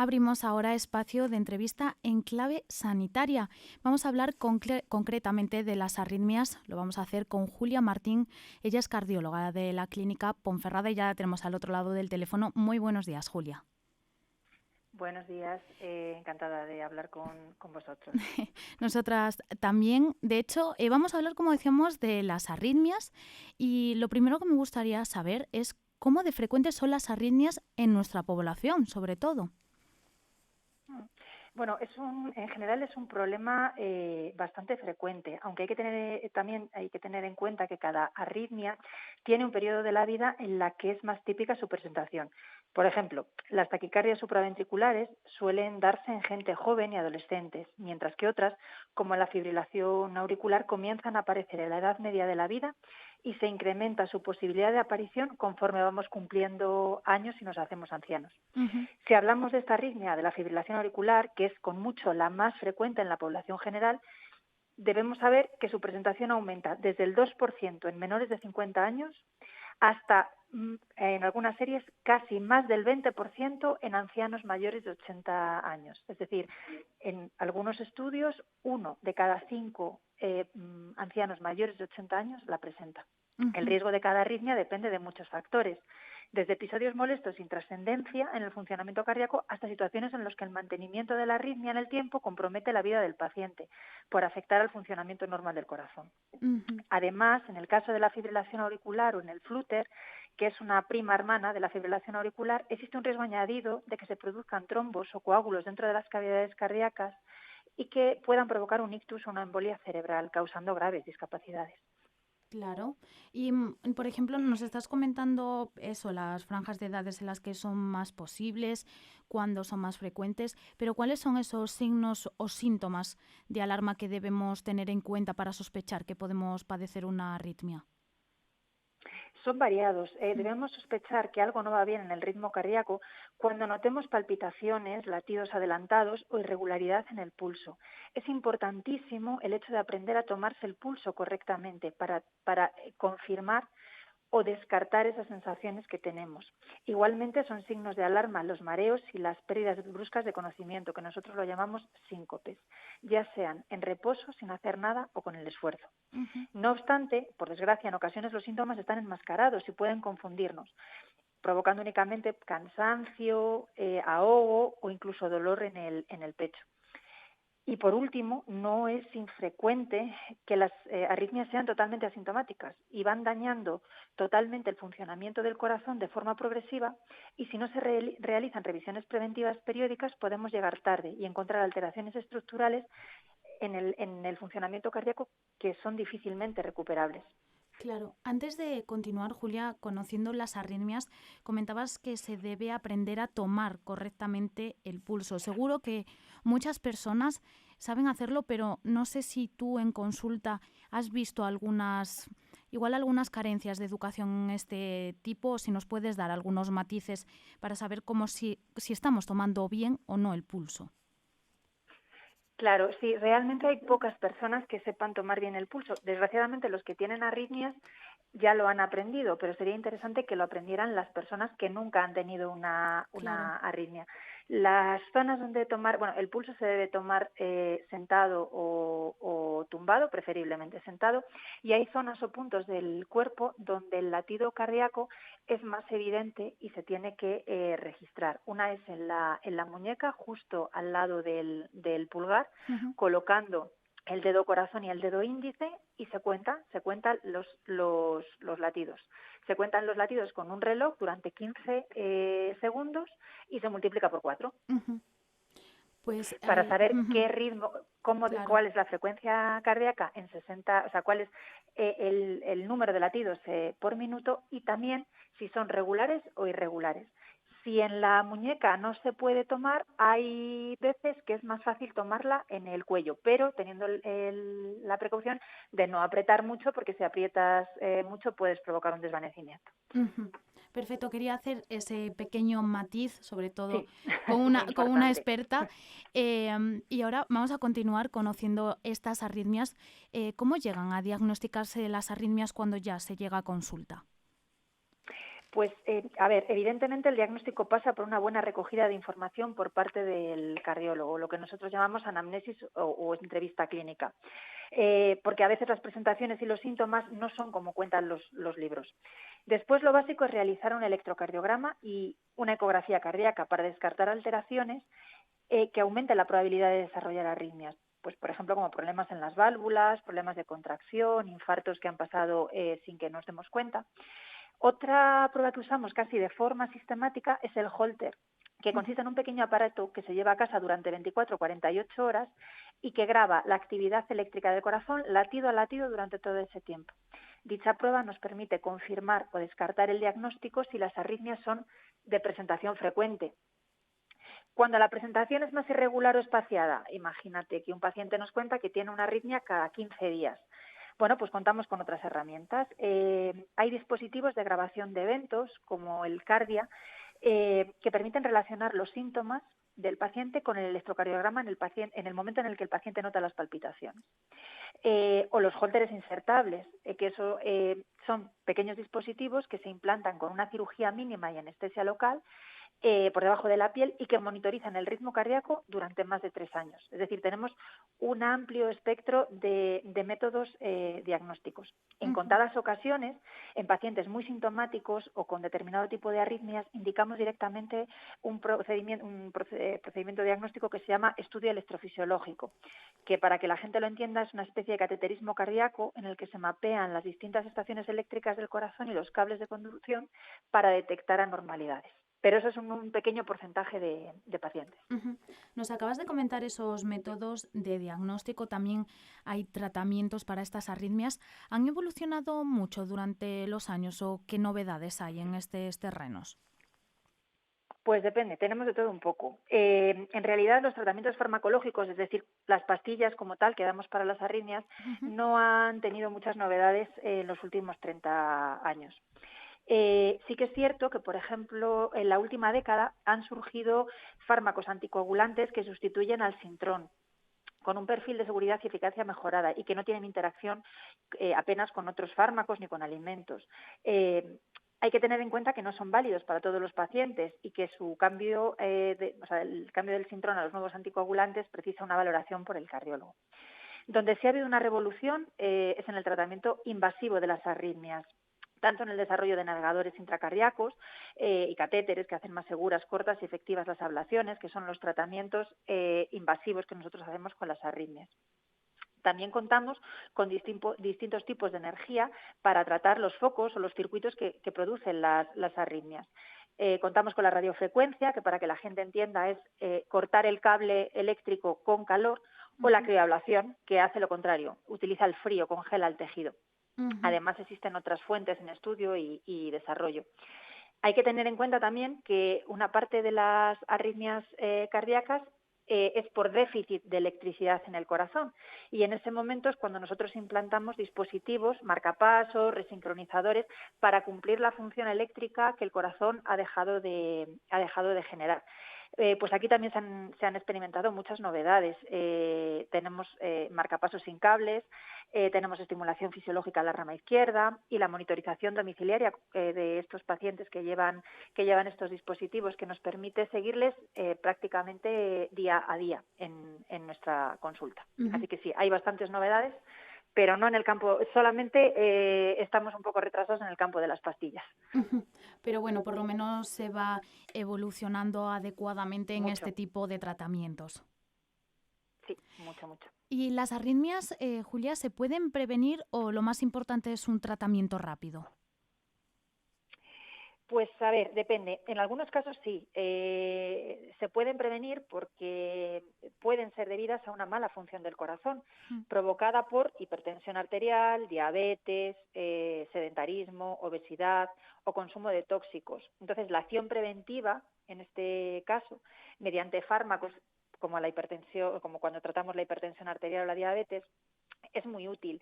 Abrimos ahora espacio de entrevista en clave sanitaria. Vamos a hablar concretamente de las arritmias. Lo vamos a hacer con Julia Martín. Ella es cardióloga de la clínica Ponferrada y ya la tenemos al otro lado del teléfono. Muy buenos días, Julia. Buenos días, encantada de hablar con vosotros. Nosotras también. De hecho, vamos a hablar, como decíamos, de las arritmias y lo primero que me gustaría saber es cómo de frecuentes son las arritmias en nuestra población, sobre todo. Bueno, en general es un problema bastante frecuente, aunque también hay que tener en cuenta que cada arritmia tiene un periodo de la vida en la que es más típica su presentación. Por ejemplo, las taquicardias supraventriculares suelen darse en gente joven y adolescentes, mientras que otras, como la fibrilación auricular, comienzan a aparecer en la edad media de la vida y se incrementa su posibilidad de aparición conforme vamos cumpliendo años y nos hacemos ancianos. Uh-huh. Si hablamos de esta arritmia de la fibrilación auricular, que es con mucho la más frecuente en la población general, debemos saber que su presentación aumenta desde el 2% en menores de 50 años hasta, en algunas series, casi más del 20% en ancianos mayores de 80 años. Es decir, en algunos estudios, 1 de cada 5 ancianos mayores de 80 años la presenta. Uh-huh. El riesgo de cada arritmia depende de muchos factores, desde episodios molestos sin trascendencia en el funcionamiento cardíaco hasta situaciones en las que el mantenimiento de la arritmia en el tiempo compromete la vida del paciente por afectar al funcionamiento normal del corazón. Uh-huh. Además, en el caso de la fibrilación auricular o en el flúter, que es una prima hermana de la fibrilación auricular, existe un riesgo añadido de que se produzcan trombos o coágulos dentro de las cavidades cardíacas y que puedan provocar un ictus o una embolia cerebral, causando graves discapacidades. Claro. Y, por ejemplo, nos estás comentando eso, las franjas de edades en las que son más posibles, cuándo son más frecuentes, pero ¿cuáles son esos signos o síntomas de alarma que debemos tener en cuenta para sospechar que podemos padecer una arritmia? Son variados. Debemos sospechar que algo no va bien en el ritmo cardíaco cuando notemos palpitaciones, latidos adelantados o irregularidad en el pulso. Es importantísimo el hecho de aprender a tomarse el pulso correctamente para confirmar o descartar esas sensaciones que tenemos. Igualmente son signos de alarma los mareos y las pérdidas bruscas de conocimiento, que nosotros lo llamamos síncopes, ya sean en reposo, sin hacer nada o con el esfuerzo. Uh-huh. No obstante, por desgracia, en ocasiones los síntomas están enmascarados y pueden confundirnos, provocando únicamente cansancio, ahogo o incluso dolor en el pecho. Y por último, no es infrecuente que las arritmias sean totalmente asintomáticas y van dañando totalmente el funcionamiento del corazón de forma progresiva, y si no se realizan revisiones preventivas periódicas podemos llegar tarde y encontrar alteraciones estructurales en el funcionamiento cardíaco que son difícilmente recuperables. Claro. Antes de continuar, Julia, conociendo las arritmias, comentabas que se debe aprender a tomar correctamente el pulso. Seguro que muchas personas saben hacerlo, pero no sé si tú en consulta has visto algunas carencias de educación en este tipo, o si nos puedes dar algunos matices para saber si estamos tomando bien o no el pulso. Claro, sí, realmente hay pocas personas que sepan tomar bien el pulso. Desgraciadamente, los que tienen arritmias ya lo han aprendido, pero sería interesante que lo aprendieran las personas que nunca han tenido una Claro. arritmia. Las zonas donde el pulso se debe tomar sentado o tumbado, preferiblemente sentado, y hay zonas o puntos del cuerpo donde el latido cardíaco es más evidente y se tiene que registrar. Una es en la muñeca, justo al lado del pulgar, Uh-huh. colocando el dedo corazón y el dedo índice, y se cuentan los latidos. Se cuentan los latidos con un reloj durante 15 segundos y se multiplica por 4. Uh-huh. Pues Para saber uh-huh. qué ritmo, Claro. cuál es la frecuencia cardíaca en 60, o sea, cuál es el número de latidos por minuto, y también si son regulares o irregulares. Si en la muñeca no se puede tomar, hay veces que es más fácil tomarla en el cuello, pero teniendo la precaución de no apretar mucho, porque si aprietas mucho puedes provocar un desvanecimiento. Uh-huh. Perfecto, quería hacer ese pequeño matiz, sobre todo Sí, con una importante. experta. Y ahora vamos a continuar conociendo estas arritmias. ¿Cómo llegan a diagnosticarse las arritmias cuando ya se llega a consulta? Pues, a ver, evidentemente el diagnóstico pasa por una buena recogida de información por parte del cardiólogo, lo que nosotros llamamos anamnesis o entrevista clínica, porque a veces las presentaciones y los síntomas no son como cuentan los libros. Después, lo básico es realizar un electrocardiograma y una ecografía cardíaca para descartar alteraciones que aumenten la probabilidad de desarrollar arritmias. Pues, por ejemplo, como problemas en las válvulas, problemas de contracción, infartos que han pasado sin que nos demos cuenta. Otra prueba que usamos casi de forma sistemática es el Holter, que consiste en un pequeño aparato que se lleva a casa durante 24 o 48 horas y que graba la actividad eléctrica del corazón latido a latido durante todo ese tiempo. Dicha prueba nos permite confirmar o descartar el diagnóstico si las arritmias son de presentación frecuente. Cuando la presentación es más irregular o espaciada, imagínate que un paciente nos cuenta que tiene una arritmia cada 15 días. Bueno, pues contamos con otras herramientas. Hay dispositivos de grabación de eventos, como el Cardia, que permiten relacionar los síntomas del paciente con el electrocardiograma en el momento en el que el paciente nota las palpitaciones. O los hólteres insertables, que eso son pequeños dispositivos que se implantan con una cirugía mínima y anestesia local por debajo de la piel y que monitorizan el ritmo cardíaco durante más de 3 años. Es decir, tenemos un amplio espectro de métodos diagnósticos. En contadas ocasiones, en pacientes muy sintomáticos o con determinado tipo de arritmias, indicamos directamente un procedimiento diagnóstico que se llama estudio electrofisiológico, que para que la gente lo entienda es una especie de cateterismo cardíaco en el que se mapean las distintas estaciones eléctricas del corazón y los cables de conducción para detectar anormalidades. Pero eso es un pequeño porcentaje de pacientes. Nos acabas de comentar esos métodos de diagnóstico, también hay tratamientos para estas arritmias. ¿Han evolucionado mucho durante los años o qué novedades hay en estos terrenos? Pues depende, tenemos de todo un poco. En realidad los tratamientos farmacológicos, es decir, las pastillas como tal que damos para las arritmias, no han tenido muchas novedades en los últimos 30 años. Sí que es cierto que, por ejemplo, en la última década han surgido fármacos anticoagulantes que sustituyen al Sintrón, con un perfil de seguridad y eficacia mejorada y que no tienen interacción apenas con otros fármacos ni con alimentos. Hay que tener en cuenta que no son válidos para todos los pacientes y que su cambio, el cambio del Sintrón a los nuevos anticoagulantes precisa una valoración por el cardiólogo. Donde sí ha habido una revolución es en el tratamiento invasivo de las arritmias, tanto en el desarrollo de navegadores intracardíacos y catéteres que hacen más seguras, cortas y efectivas las ablaciones, que son los tratamientos invasivos que nosotros hacemos con las arritmias. También contamos con distintos tipos de energía para tratar los focos o los circuitos que producen las arritmias. Contamos con la radiofrecuencia, que para que la gente entienda es cortar el cable eléctrico con calor, o la crioablación, que hace lo contrario, utiliza el frío, congela el tejido. Además, existen otras fuentes en estudio y desarrollo. Hay que tener en cuenta también que una parte de las arritmias cardíacas es por déficit de electricidad en el corazón y en ese momento es cuando nosotros implantamos dispositivos, marcapasos, resincronizadores para cumplir la función eléctrica que el corazón ha dejado de generar. Pues aquí también se han experimentado muchas novedades. Tenemos marcapasos sin cables, tenemos estimulación fisiológica en la rama izquierda y la monitorización domiciliaria de estos pacientes que llevan estos dispositivos, que nos permite seguirles prácticamente día a día en nuestra consulta. Así que sí, hay bastantes novedades, pero no en el campo, solamente estamos un poco retrasados en el campo de las pastillas. Pero bueno, por lo menos se va evolucionando adecuadamente en este tipo de tratamientos. Sí, mucho. ¿Y las arritmias, Julia, se pueden prevenir o lo más importante es un tratamiento rápido? Pues a ver, depende. En algunos casos sí, se pueden prevenir porque pueden ser debidas a una mala función del corazón, provocada por hipertensión arterial, diabetes, sedentarismo, obesidad o consumo de tóxicos. Entonces, la acción preventiva, en este caso, mediante fármacos como la hipertensión, como cuando tratamos la hipertensión arterial o la diabetes, es muy útil,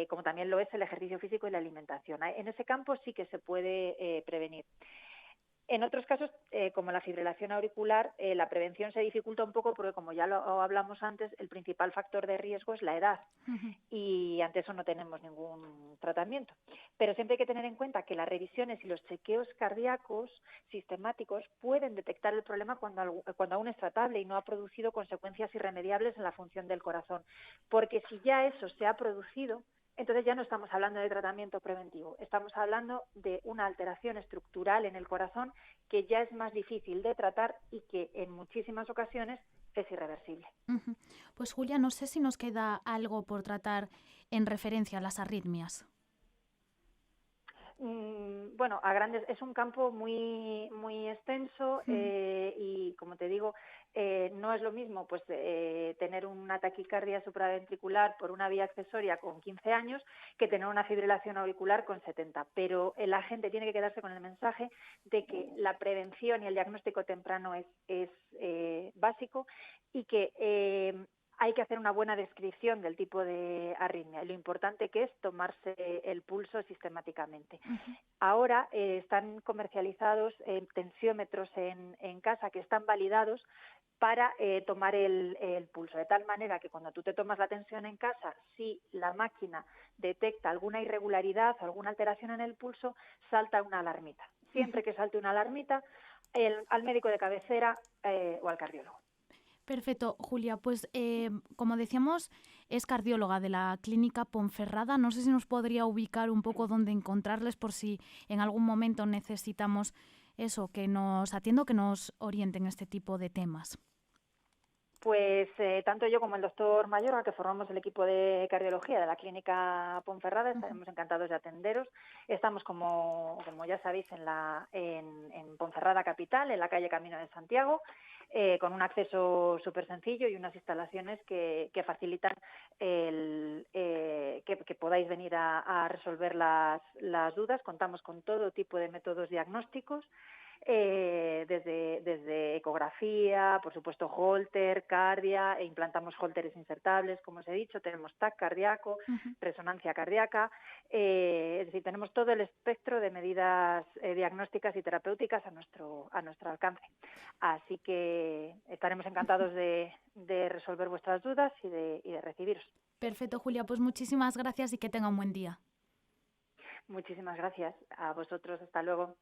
como también lo es el ejercicio físico y la alimentación. En ese campo sí que se puede prevenir. En otros casos, como la fibrilación auricular, la prevención se dificulta un poco porque, como ya lo hablamos antes, el principal factor de riesgo es la edad Ujú. y ante eso no tenemos ningún tratamiento. Pero siempre hay que tener en cuenta que las revisiones y los chequeos cardíacos sistemáticos pueden detectar el problema cuando aún es tratable y no ha producido consecuencias irremediables en la función del corazón. Porque si ya eso se ha producido, entonces ya no estamos hablando de tratamiento preventivo, estamos hablando de una alteración estructural en el corazón que ya es más difícil de tratar y que en muchísimas ocasiones es irreversible. Ujú. Pues Julia, no sé si nos queda algo por tratar en referencia a las arritmias. Bueno, a grandes es un campo muy extenso Ujú. y, como te digo, no es lo mismo pues tener una taquicardia supraventricular por una vía accesoria con 15 años que tener una fibrilación auricular con 70. Pero la gente tiene que quedarse con el mensaje de que la prevención y el diagnóstico temprano es básico y que hay que hacer una buena descripción del tipo de arritmia y lo importante que es tomarse el pulso sistemáticamente. Ujú. Ahora están comercializados tensiómetros en casa que están validados para tomar el pulso, de tal manera que cuando tú te tomas la tensión en casa, si la máquina detecta alguna irregularidad o alguna alteración en el pulso, salta una alarmita. Siempre que salte una alarmita, al médico de cabecera o al cardiólogo. Perfecto, Julia. Pues como decíamos, es cardióloga de la Clínica Ponferrada. No sé si nos podría ubicar un poco dónde encontrarles por si en algún momento necesitamos eso, que nos atienda, que nos orienten este tipo de temas. Pues tanto yo como el doctor Mayorga, que formamos el equipo de cardiología de la Clínica Ponferrada, Ujú. estaremos encantados de atenderos. Estamos, como ya sabéis, en Ponferrada Capital, en la calle Camino de Santiago, con un acceso súper sencillo y unas instalaciones que facilitan que podáis venir a resolver las dudas. Contamos con todo tipo de métodos diagnósticos, desde ecografía, por supuesto Holter, cardia, e implantamos Holteres insertables, como os he dicho, tenemos TAC cardíaco, Ujú. resonancia cardíaca, es decir, tenemos todo el espectro de medidas diagnósticas y terapéuticas a nuestro alcance. Así que estaremos encantados de resolver vuestras dudas y de recibiros. Perfecto, Julia. Pues muchísimas gracias y que tenga un buen día. Muchísimas gracias a vosotros. Hasta luego.